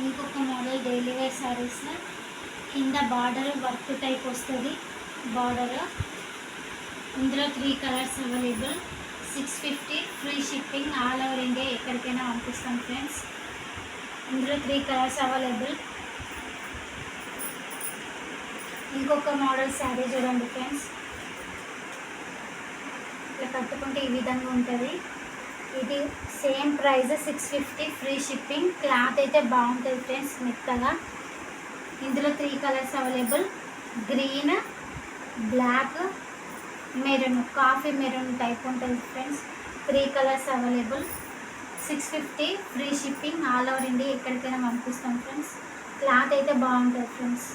ఇంకొక model daily wear saris కింద border work type వస్తుంది. బార్డర్ ఇందులో 3 colours available. 650 free shipping, all over India ఎక్కడికైనా పంపిస్తాం ఫ్రెండ్స్. ఇందులో 3 కలర్స్ అవైలబుల్. ఇంకొక మోడల్ శారీ చూడండి ఫ్రెండ్స్, ఇట్లా కట్టుకుంటే ఈ విధంగా ఉంటుంది. ఇది same price 650 free shipping. Cloth అయితే బాగుంటుంది ఫ్రెండ్స్, మెత్తగా. ఇందులో 3 colours available. Green, black, maroon, coffee maroon type ఉంటుంది friends. 3 colours available. 650 free shipping, all over India ఎక్కడికైనా పంపిస్తాం ఫ్రెండ్స్. క్లాత్ అయితే బాగుంటుంది ఫ్రెండ్స్.